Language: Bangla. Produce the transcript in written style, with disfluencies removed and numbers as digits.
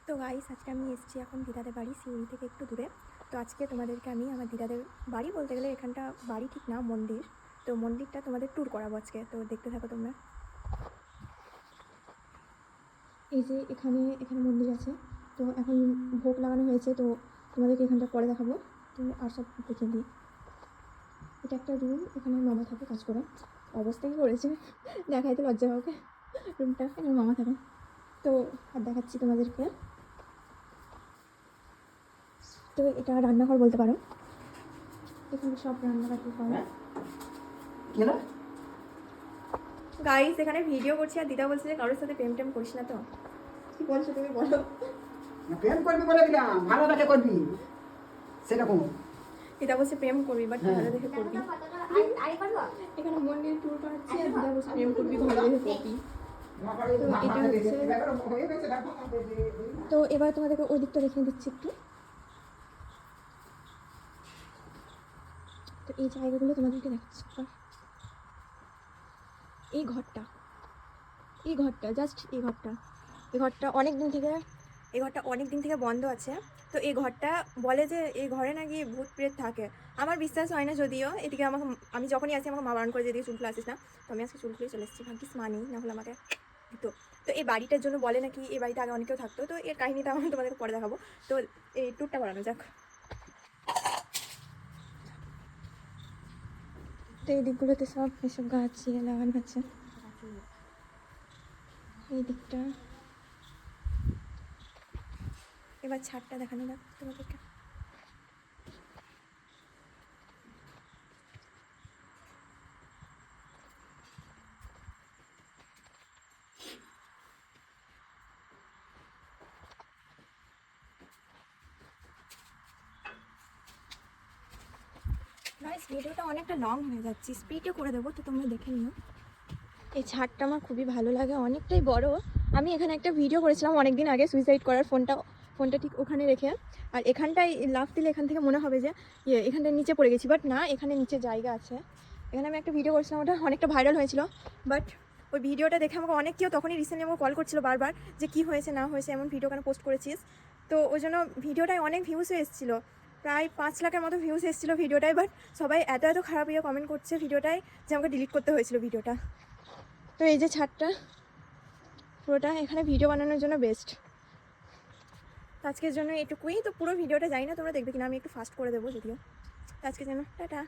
তো গাইস আজকে আমি এসেছি এখন দিদাদের বাড়ি সিউড়ি থেকে একটু দূরে। তো আজকে তোমাদেরকে আমি আমার দিদাদের বাড়ি বলতে গেলে এখানটা বাড়ি ঠিক না, মন্দির। তো মন্দিরটা তোমাদের ট্যুর করাবো আজকে, তো দেখতে থাকো তোমরা। এই যে এখানে এখানে মন্দির আছে, তো এখন ভোগ লাগানো হয়েছে, তো তোমাদেরকে এখানটা পরে দেখাবো। তো আর সব দেখে দিই। এটা একটা রুম, এখানে মামা থাকে কাজ করে। অবস্থা কি করেছে দেখাইতে লজ্জা পাবে। রুমটা এখানে মামা থাকে। তো আর দেখাচ্ছি তোমাদেরকে। তো এটা রান্নাঘর বলতে পারো, এখানে সব রান্নাবাটি করে। গাইস এখানে ভিডিও করছি আর দিদা বলছে যে কারোর সাথে প্রেম টেম করিস না। তো কি বলছো তুমি বলো। প্রেম করবি বলে দিলাম, ভালো দেখে করবি সেরকম। দিদা বলছে প্রেম করবি বাট ভালো দেখে করবি। এখানে মন্দির ট্যুর করাচ্ছি আর দিদা বলছে প্রেম করবি ভালো দেখে করবি। তো এবার তোমাদেরকে ওই দিকটা দেখিয়ে দিচ্ছি একটু। তো এই জায়গাগুলো তোমাদেরকে দেখাচ্ছি। এই ঘরটা জাস্ট এই ঘরটা অনেক দিন থেকে বন্ধ আছে। তো এই ঘরটা বলে যে এই ঘরে নাকি ভূত প্রেত থাকে। আমার বিশ্বাস হয় না, যদিও এদিকে আমি যখনই আসি আমাকে মা বারণ করে যেদিকে চুল খুলে আসিস না। তো আমি আজকে চুল খুলে চলে এসেছি, ভাগ্যিস মানি, না হলে আমাকে দিত। তো এই বাড়িটার জন্য বলে নাকি এই বাড়িতে আগে অনেকেও থাকতো। তো এর কাহিনিটা আমি তোমাদেরকে পরে দেখাবো। তো এই ট্যুরটা বাড়ানো যাক। তো এই দিকগুলোতে সব এসব গাছ লাগানো আছে। এই দিকটা এবার ছাদটা দেখানো যাক তোমাদেরকে। গাইস ভিডিওটা অনেকটা লং হয়ে যাচ্ছে, স্পিডে করে দেবো, তো তোমরা দেখে নিও। এই ছাদটা আমার খুবই ভালো লাগে, অনেকটাই বড়। আমি এখানে একটা ভিডিও করেছিলাম অনেক দিন আগে সুইসাইড করার, ফোনটা ঠিক ওখানে রেখে। আর এখানটায় লাফ দিলে এখান থেকে মনে হবে যে এখানটায় নিচে পড়ে গেছি, বাট না, এখানে নিচে জায়গা আছে। এখানে আমি একটা ভিডিও করেছিলাম, ওটা অনেকটা ভাইরাল হয়েছিল। বাট ওই ভিডিওটা দেখে আমাকে অনেক কেউ তখনই রিসেন্টলি আমাকে কল করছিল বারবার যে কী হয়েছে না হয়েছে, এমন ভিডিও কেন পোস্ট করেছিস। তো ওই জন্য ভিডিওটায় অনেক ভিউজ এসেছিলো, প্রায় 5 লাখের মতো ভিউজ এসেছিলো ভিডিওটায়। বাট সবাই এত খারাপ কমেন্ট করছে ভিডিওটায় যে আমাকে ডিলিট করতে হয়েছিল ভিডিওটা। তো এই যে ছাদটা পুরোটা এখানে ভিডিও বানানোর জন্য বেস্ট। আজকের জন্য এটুকুই। তো পুরো ভিডিওটা যাই না তোমরা দেখবে কিনা, আমি একটু ফাস্ট করে দেবো যদিও। আজকের জন্য টাটা।